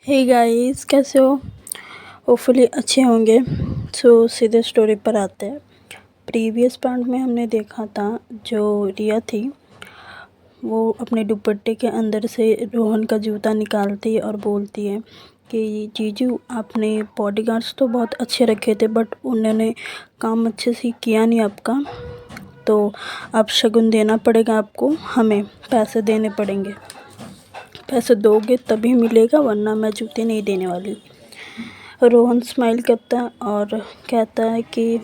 Hey guys, कैसे हो? Hopefully अच्छे होंगे। सीधे स्टोरी पर आते हैं। प्रीवियस पार्ट में हमने देखा था जो रिया थी वो अपने दुपट्टे के अंदर से रोहन का जूता निकालती है और बोलती है कि जीजू आपने बॉडीगार्ड्स तो बहुत अच्छे रखे थे बट उन्होंने काम अच्छे से किया नहीं आपका, तो अब शगुन देना पड़ेगा आपको, हमें पैसे देने पड़ेंगे। पैसे दोगे तभी मिलेगा वरना मैं जूते नहीं देने वाली। रोहन स्माइल करता है और कहता है कि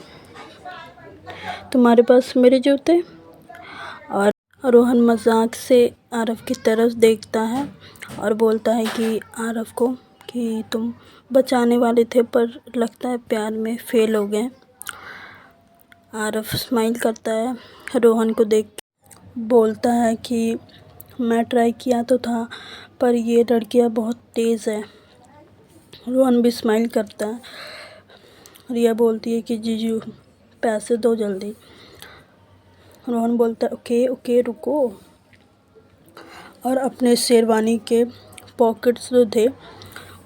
तुम्हारे पास मेरे जूते। और रोहन मजाक से आरव की तरफ देखता है और बोलता है कि आरव को कि तुम बचाने वाले थे पर लगता है प्यार में फेल हो गए। आरव स्माइल करता है, रोहन को देख बोलता है कि मैं ट्राई किया तो था पर ये लड़कियां बहुत तेज़ है। रोहन भी स्माइल करता है। रिया बोलती है कि जीजू पैसे दो जल्दी। रोहन बोलता है ओके ओके रुको, और अपने शेरवानी के पॉकेट्स जो थे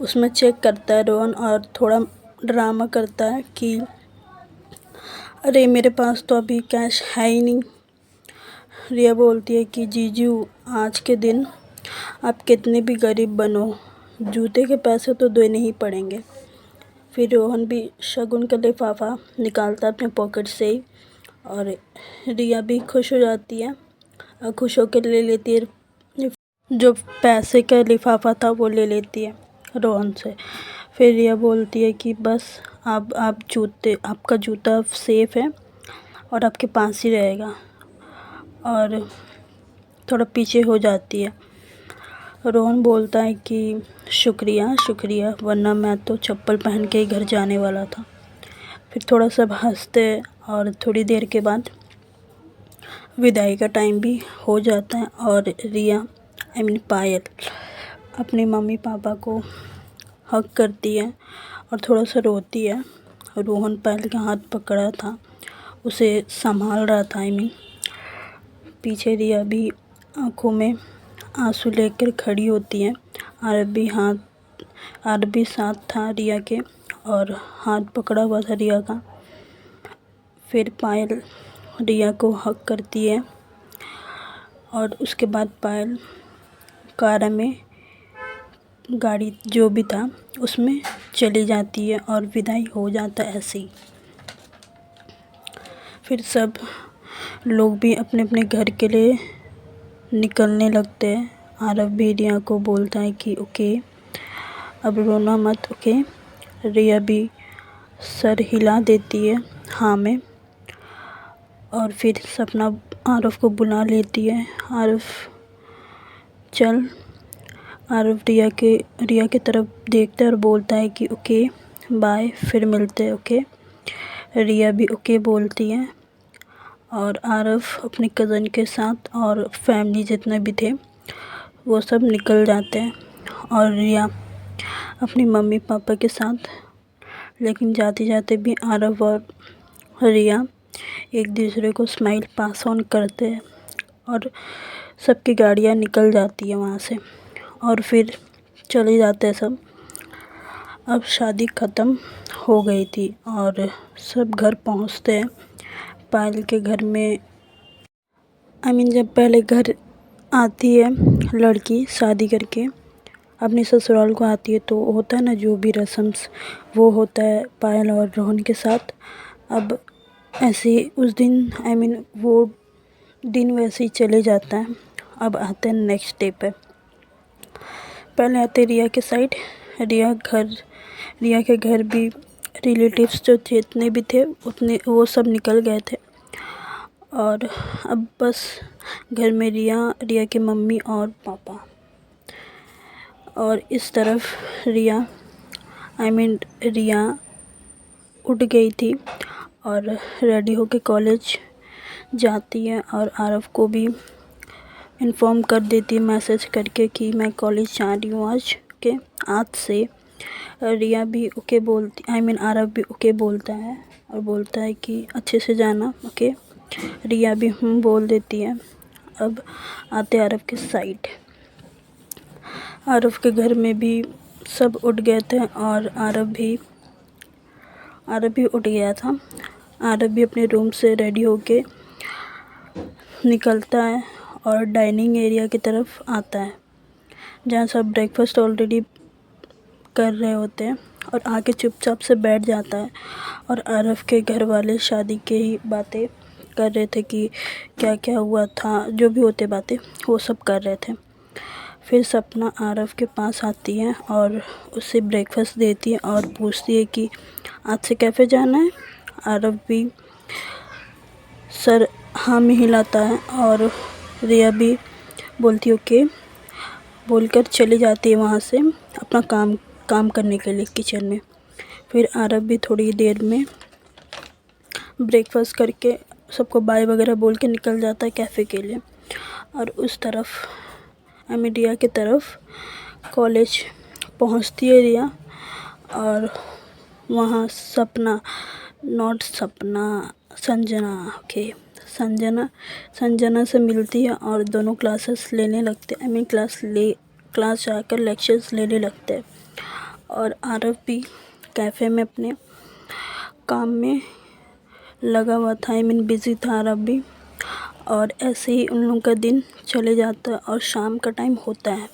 उसमें चेक करता है रोहन और थोड़ा ड्रामा करता है कि अरे मेरे पास तो अभी कैश है ही नहीं। रिया बोलती है कि जीजू आज के दिन आप कितने भी गरीब बनो जूते के पैसे तो देने ही पड़ेंगे। फिर रोहन भी शगुन का लिफाफा निकालता है अपने पॉकेट से ही और रिया भी खुश हो जाती है और खुश होकर ले लेती है, जो पैसे का लिफाफा था वो ले लेती है रोहन से। फिर रिया बोलती है कि बस अब आपका जूता सेफ़ है और आपके पास ही रहेगा, और थोड़ा पीछे हो जाती है। रोहन बोलता है कि शुक्रिया शुक्रिया वरना मैं तो चप्पल पहन के ही घर जाने वाला था। फिर थोड़ा सा हंसते और थोड़ी देर के बाद विदाई का टाइम भी हो जाता है और रिया पायल अपने मम्मी पापा को हग करती है और थोड़ा सा रोती है। रोहन पायल का हाथ पकड़ा था, उसे संभाल रहा था। पीछे रिया भी आंखों में आंसू लेकर खड़ी होती है। आरव भी साथ था रिया के और हाथ पकड़ा हुआ था रिया का। फिर पायल रिया को हग करती है और उसके बाद पायल कार में गाड़ी जो भी था उसमें चली जाती है और विदाई हो जाता है ऐसे ही। फिर सब लोग भी अपने अपने घर के लिए निकलने लगते हैं। आरव भी रिया को बोलता है कि ओके अब रोना मत, ओके। रिया भी सर हिला देती है हाँ में, और फिर सपना आरव को बुला लेती है। आरव चल, आरव रिया के तरफ देखता है और बोलता है कि ओके बाय, फिर मिलते हैं, ओके। रिया भी ओके बोलती है और आरव अपने कज़न के साथ और फैमिली जितने भी थे वो सब निकल जाते हैं और रिया अपनी मम्मी पापा के साथ। लेकिन जाते जाते भी आरव और रिया एक दूसरे को स्माइल पास ऑन करते हैं और सबकी गाड़ियाँ निकल जाती है वहाँ से और फिर चले जाते हैं सब। अब शादी ख़त्म हो गई थी और सब घर पहुँचते हैं। पायल के घर में जब पहले घर आती है लड़की शादी करके अपने ससुराल को आती है तो होता है ना जो भी रस्म्स वो होता है पायल और रोहन के साथ। अब ऐसे उस दिन वो दिन वैसे ही चले जाता है। अब आते हैं नेक्स्ट डे पे। पहले आते रिया के साइड। रिया के घर भी रिलेटिव्स जो जितने भी थे उतने वो सब निकल गए थे और अब बस घर में रिया के मम्मी और पापा। और इस तरफ रिया उठ गई थी और रेडी होके कॉलेज जाती है और आरव को भी इन्फॉर्म कर देती है मैसेज करके कि मैं कॉलेज जा रही हूँ आज से। रिया भी ओके बोलती आरव भी ओके बोलता है और बोलता है कि अच्छे से जाना, ओके। रिया भी बोल देती है। अब आते आरव के साइड। आरव के घर में भी सब उठ गए थे और आरव भी उठ गया था। आरव भी अपने रूम से रेडी होके निकलता है और डाइनिंग एरिया की तरफ आता है, जहाँ सब ब्रेकफास्ट ऑलरेडी कर रहे होते हैं, और आके चुपचाप से बैठ जाता है। और आरव के घर वाले शादी के ही बातें कर रहे थे कि क्या क्या हुआ था, जो भी होते बातें वो सब कर रहे थे। फिर सपना आरव के पास आती है और उसे ब्रेकफास्ट देती है और पूछती है कि आज से कैफ़े जाना है। आरव भी सर हाँ में हिलाता है और रिया भी बोलती है ओके बोलकर चली जाती है वहाँ से अपना काम करने के लिए किचन में। फिर आरव भी थोड़ी देर में ब्रेकफास्ट करके सबको बाय वगैरह बोल के निकल जाता है कैफ़े के लिए। और उस तरफ रिया की तरफ कॉलेज पहुंचती है रिया, और वहाँ संजना से मिलती है और दोनों क्लासेस लेने लगते हैं। क्लास जाकर लेक्चर्स लेने लगते हैं। और आरव भी कैफ़े में अपने काम में लगा हुआ था, बिज़ी था आरव भी। और ऐसे ही उन लोगों का दिन चले जाता है और शाम का टाइम होता है।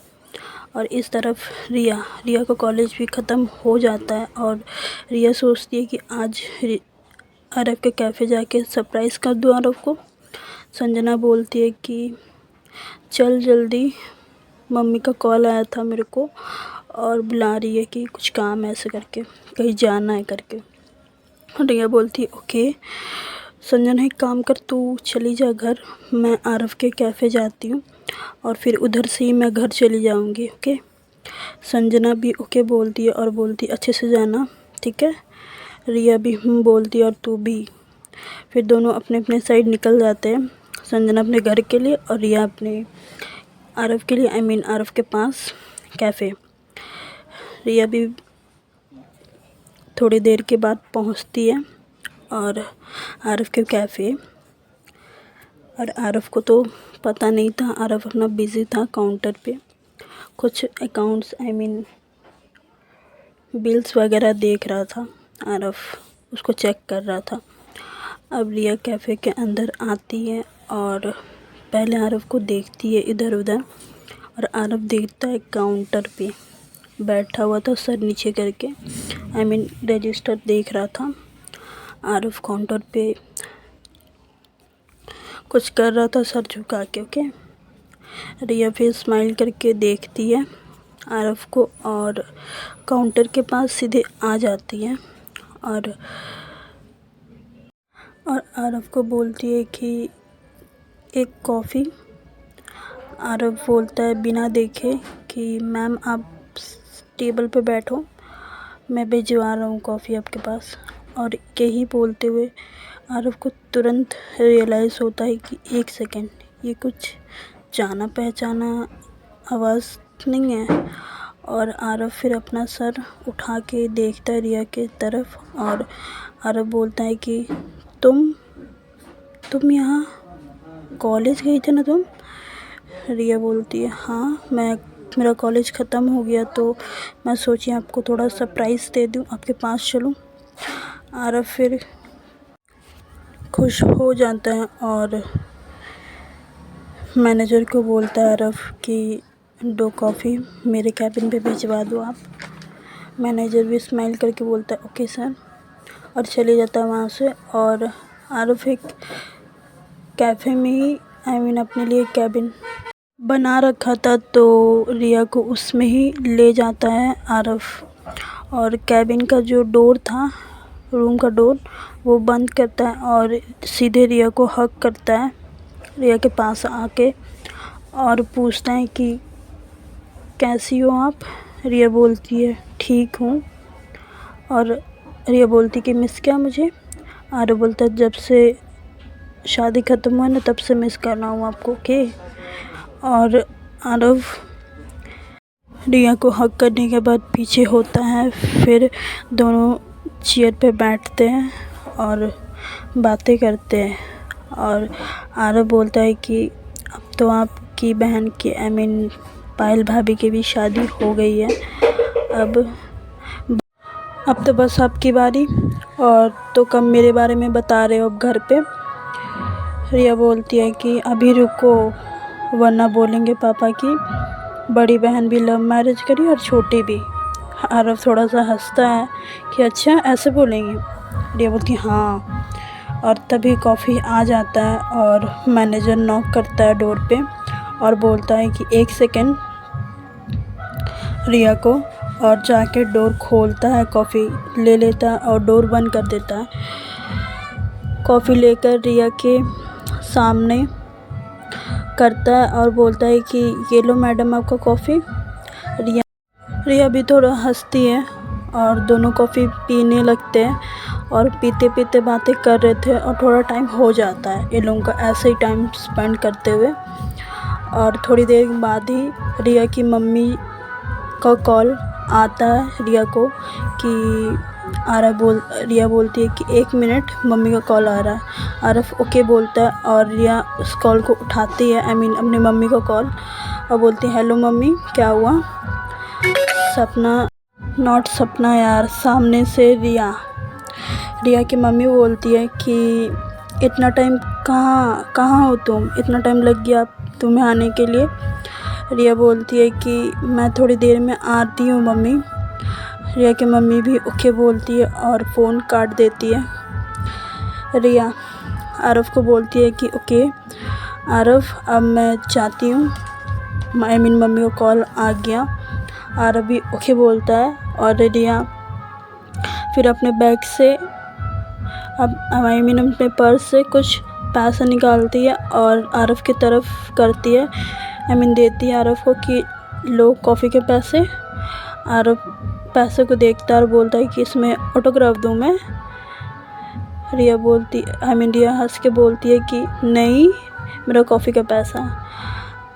और इस तरफ रिया का कॉलेज भी ख़त्म हो जाता है और रिया सोचती है कि आज आरव के कैफ़े जाके सरप्राइज़ कर दूँ आरव को। संजना बोलती है कि चल जल्दी, मम्मी का कॉल आया था मेरे को और बुला रही है कि कुछ काम है, ऐसे करके कहीं जाना है करके। रिया बोलती है ओके। संजना एक काम कर, तू चली जा घर, मैं आरव के कैफ़े जाती हूँ और फिर उधर से ही मैं घर चली जाऊँगी। ओके। संजना भी ओके बोलती है और बोलती अच्छे से जाना, ठीक है। रिया भी बोलती है और तू भी। फिर दोनों अपने अपने साइड निकल जाते हैं, संजना अपने घर के लिए और रिया अपने आरव के लिए, आरव के पास कैफ़े। रिया भी थोड़ी देर के बाद पहुंचती है और आरव के कैफ़े। और आरव को तो पता नहीं था, आरव अपना बिज़ी था काउंटर पे, कुछ अकाउंट्स बिल्स वगैरह देख रहा था। आरव उसको चेक कर रहा था। अब रिया कैफ़े के अंदर आती है और पहले आरव को देखती है इधर उधर, और आरव देखता है काउंटर पे बैठा हुआ था सर नीचे करके, रजिस्टर देख रहा था। आरव काउंटर पे कुछ कर रहा था सर झुका के। ओके। रिया फिर स्माइल करके देखती है आरव को और काउंटर के पास सीधे आ जाती है और आरव को बोलती है कि एक कॉफ़ी। आरव बोलता है बिना देखे कि मैम आप टेबल पे बैठो, मैं भिजवा रहा हूँ कॉफ़ी आपके पास। और यही बोलते हुए आरव को तुरंत रियलाइज़ होता है कि एक सेकेंड, ये कुछ जाना पहचाना आवाज़ नहीं है। और आरव फिर अपना सर उठा के देखता है रिया के तरफ और आरव बोलता है कि तुम यहाँ कॉलेज गई थे ना तुम। रिया बोलती है हाँ, मेरा कॉलेज ख़त्म हो गया तो मैं सोची आपको थोड़ा सरप्राइज़ दे दूँ, आपके पास चलूँ। आरव फिर खुश हो जाता है और मैनेजर को बोलता है आरव कि 2 कॉफ़ी मेरे कैबिन पे भिजवा दो आप। मैनेजर भी स्माइल करके बोलता है ओके सर, और चले जाता है वहाँ से। और आरव एक कैफ़े में ही अपने लिए कैबिन बना रखा था, तो रिया को उसमें ही ले जाता है आरव। और कैबिन का जो डोर था, रूम का डोर, वो बंद करता है और सीधे रिया को हग करता है, रिया के पास आके, और पूछता है कि कैसी हो आप। रिया बोलती है ठीक हूँ। और रिया बोलती कि मिस क्या मुझे। आरव बोलता है जब से शादी ख़त्म हुआ ना तब से मिस कर रहा हूँ आपको। ओके। और आरव रिया को हग करने के बाद पीछे होता है, फिर दोनों चेयर पे बैठते हैं और बातें करते हैं। और आरव बोलता है कि अब तो आपकी बहन की पायल भाभी की भी शादी हो गई है अब तो बस आपकी बारी, और तो कब मेरे बारे में बता रहे हो अब घर पे। रिया बोलती है कि अभी रुको, वरना बोलेंगे पापा की बड़ी बहन भी लव मैरिज करी और छोटी भी। आरव थोड़ा सा हंसता है कि अच्छा ऐसे बोलेंगे। रिया बोलती है हाँ। और तभी कॉफ़ी आ जाता है और मैनेजर नॉक करता है डोर पे और बोलता है कि 1 सेकेंड रिया को, और जाके डोर खोलता है, कॉफ़ी ले लेता है और डोर बंद कर देता है। कॉफ़ी लेकर रिया के सामने करता है और बोलता है कि ये लो मैडम आपका कॉफ़ी। रिया भी थोड़ा हंसती है और दोनों कॉफ़ी पीने लगते हैं और पीते पीते बातें कर रहे थे और थोड़ा टाइम हो जाता है ये लोगों का ऐसे ही टाइम स्पेंड करते हुए। और थोड़ी देर बाद ही रिया की मम्मी का कॉल आता है रिया को कि रिया बोलती है कि 1 मिनट मम्मी का कॉल आ रहा है। आरफ ओके बोलता है और रिया उस कॉल को उठाती है, अपनी मम्मी का कॉल, और बोलती है हेलो मम्मी, क्या हुआ? सपना नॉट सपना यार, सामने से रिया की मम्मी बोलती है कि इतना टाइम कहाँ हो तुम, इतना टाइम लग गया तुम्हें आने के लिए। रिया बोलती है कि मैं थोड़ी देर में आती हूँ मम्मी। रिया की मम्मी भी ओके बोलती है और फ़ोन काट देती है। रिया आरव को बोलती है कि ओके आरव, अब मैं जाती हूँ, मम्मी को कॉल आ गया। आरव भी ओके बोलता है और रिया फिर अपने बैग से अपने पर्स से कुछ पैसा निकालती है और आरव की तरफ करती है, देती है आरव को कि लो कॉफ़ी के पैसे। आरव पैसे को देखता है और बोलता है कि इसमें ऑटोग्राफ दूँ मैं। रिया हंस के बोलती है कि नहीं, मेरा कॉफ़ी का पैसा।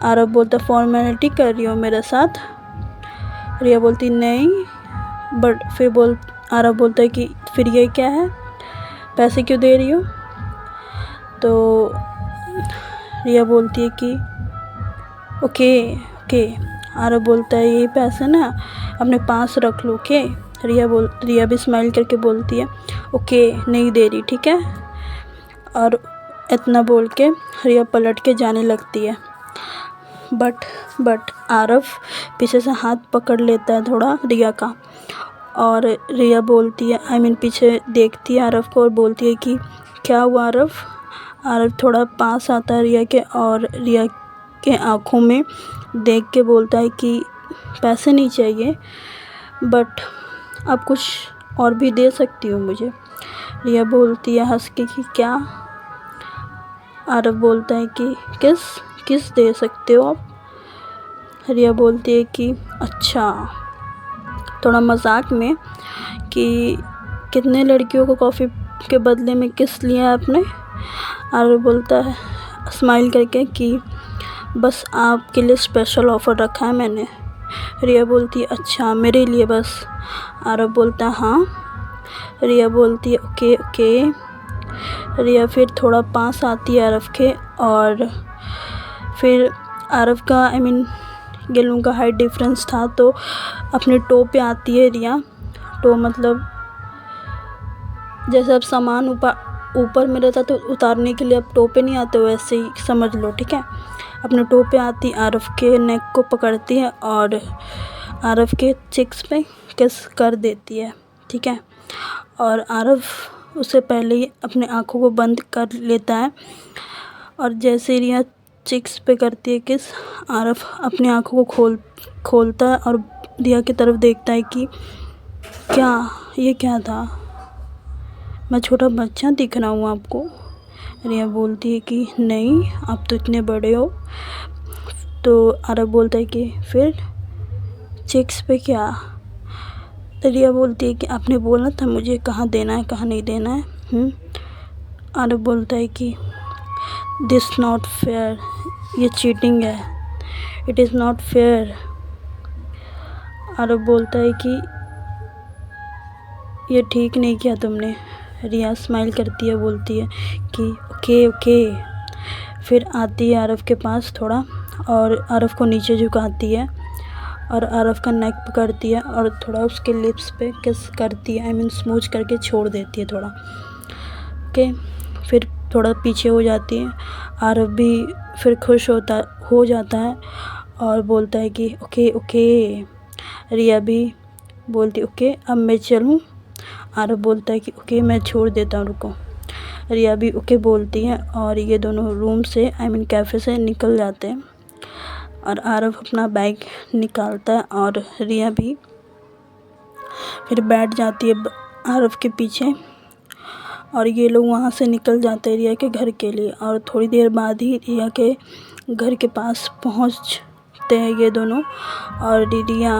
आरव बोलता फॉर्मेलिटी कर रही हो मेरे साथ। रिया बोलती नहीं, बट फिर आरव बोलता है कि फिर ये क्या है, पैसे क्यों दे रही हो? तो रिया बोलती है कि ओके। आरव बोलता है ये पैसे ना अपने पास रख लो, ओके। रिया भी स्माइल करके बोलती है ओके, नहीं दे रही, ठीक है। और इतना बोल के रिया पलट के जाने लगती है, बट आरव पीछे से हाथ पकड़ लेता है थोड़ा रिया का, और रिया बोलती है पीछे देखती है आरव को और बोलती है कि क्या हुआ आरव? आरव थोड़ा पास आता है रिया के और रिया के आँखों में देख के बोलता है कि पैसे नहीं चाहिए, बट आप कुछ और भी दे सकती हो मुझे। रिया बोलती है हंस के कि क्या? आरव बोलता है कि किस दे सकते हो आप? रिया बोलती है कि अच्छा, थोड़ा मजाक में, कि कितने लड़कियों को कॉफ़ी के बदले में किस लिया आपने? आरव बोलता है स्माइल करके कि बस आपके लिए स्पेशल ऑफ़र रखा है मैंने। रिया बोलती है अच्छा, मेरे लिए बस? आरव बोलता है हाँ। रिया बोलती है ओके। रिया फिर थोड़ा पास आती है आरव के, और फिर आरव का ये लोगों का हाइट डिफरेंस था, तो अपने टो पे आती है रिया। टो मतलब जैसे अब सामान ऊपर में रहता तो उतारने के लिए अब टो पे नहीं आते, वैसे ही समझ लो, ठीक है। अपने टो पे आती, आरव के नेक को पकड़ती है और आरव के चिक्स पे किस कर देती है, ठीक है। और आरव उससे पहले ही अपने आँखों को बंद कर लेता है, और जैसे रिया चिक्स पे करती है किस, आरव अपनी आँखों को खोलता है और रिया की तरफ देखता है कि ये क्या था, मैं छोटा बच्चा दिख रहा हूँ आपको? रिया बोलती है कि नहीं, आप तो इतने बड़े हो। तो आरव बोलता है कि फिर चिक्स पे क्या? रिया बोलती है कि आपने बोला था मुझे कहाँ देना है कहाँ नहीं देना है। आरव बोलता है कि दिस नॉट फेयर, ये चीटिंग है, it is not fair. Aarav बोलता है कि ये ठीक नहीं किया तुमने। रिया स्माइल करती है, बोलती है कि ओके। फिर आती है आरव के पास थोड़ा और आरव को नीचे झुकाती है और आरव का नेक पकड़ती है और थोड़ा उसके लिप्स पे किस करती है, आई मीन स्मूच करके छोड़ देती है थोड़ा। ओके, फिर थोड़ा पीछे हो जाती है। आरव भी फिर खुश हो जाता है और बोलता है कि ओके ओके। रिया भी बोलती ओके अब मैं चलूँ। आरव बोलता है कि ओके मैं छोड़ देता हूँ, रुको। रिया भी ओके बोलती है और ये दोनों रूम से, आई मीन कैफ़े से निकल जाते हैं। और आरव अपना बैग निकालता है और रिया भी फिर बैठ जाती है आरव के पीछे। और ये लोग वहाँ से निकल जाते हैं रिया के घर के लिए। और थोड़ी देर बाद ही रिया के घर के पास पहुँचते हैं ये दोनों। और रिया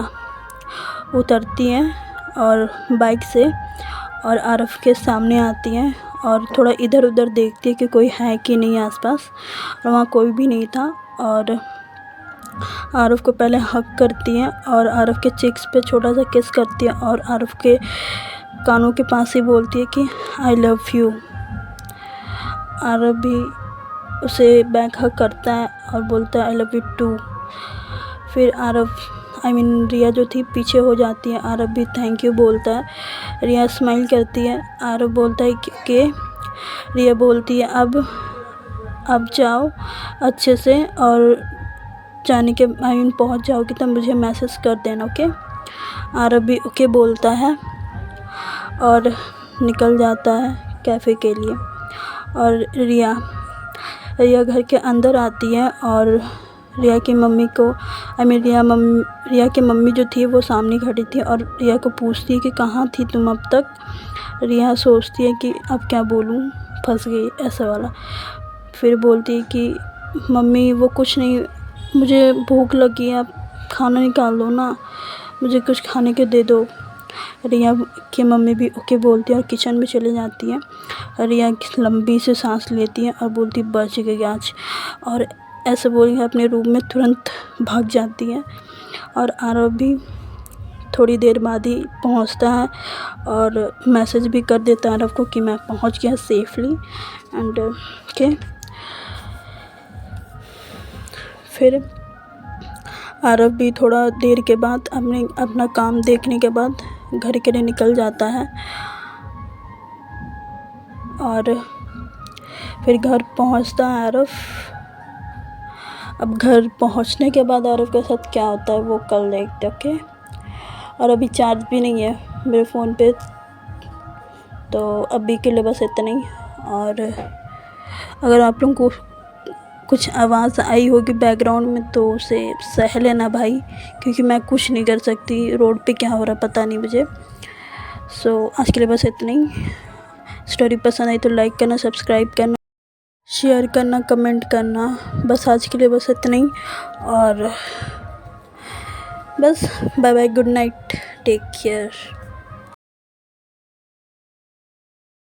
उतरती हैं और बाइक से और आरव के सामने आती हैं और थोड़ा इधर उधर देखती है कि कोई है कि नहीं आसपास, और वहाँ कोई भी नहीं था। और आरव को पहले हग करती हैं और आरव के चिक्स पे छोटा सा किस करती है और आरव के कानों के पास ही बोलती है कि आई लव यू। आरव भी उसे बैक हग करता है और बोलता है आई लव यू टू। फिर आरव, आई मीन रिया जो थी पीछे हो जाती है। आरव भी थैंक यू बोलता है। रिया स्माइल करती है। आरव बोलता है कि रिया बोलती है अब जाओ अच्छे से, और जाने के आई मीन पहुँच जाओगी तो मुझे मैसेज कर देना, ओके। आरव भी ओके बोलता है और निकल जाता है कैफ़े के लिए। और रिया घर के अंदर आती है और रिया की मम्मी को, आई मीन रिया की मम्मी जो थी वो सामने खड़ी थी और रिया को पूछती है कि कहाँ थी तुम अब तक। रिया सोचती है कि अब क्या बोलूँ, फंस गई ऐसा वाला। फिर बोलती है कि मम्मी वो कुछ नहीं, मुझे भूख लगी है, आप खाना निकाल दो ना, मुझे कुछ खाने के दे दो। रिया की मम्मी भी ओके बोलती है और किचन में चली जाती है। रिया लंबी सी सांस लेती है और बोलती बच गई आज, और ऐसे बोल के अपने रूम में तुरंत भाग जाती है। और आरव भी थोड़ी देर बाद ही पहुंचता है और मैसेज भी कर देता है आरव को कि मैं पहुंच गया सेफली एंड ओके। फिर आरव भी थोड़ा देर के बाद अपना काम देखने के बाद घर के लिए निकल जाता है। और फिर घर पहुंचता है आरव। अब घर पहुंचने के बाद आरव के साथ क्या होता है वो कल देखते, ओके। और अभी चार्ज भी नहीं है मेरे फ़ोन पे, तो अभी के लिए बस इतना ही। और अगर आप लोगों को कुछ आवाज़ आई होगी बैकग्राउंड में तो उसे सह लेना भाई, क्योंकि मैं कुछ नहीं कर सकती, रोड पे क्या हो रहा पता नहीं मुझे। सो आज के लिए बस इतना ही। स्टोरी पसंद आई तो लाइक करना, सब्सक्राइब करना, शेयर करना, कमेंट करना। बस आज के लिए बस इतना ही। और बस bye bye, good night, take care.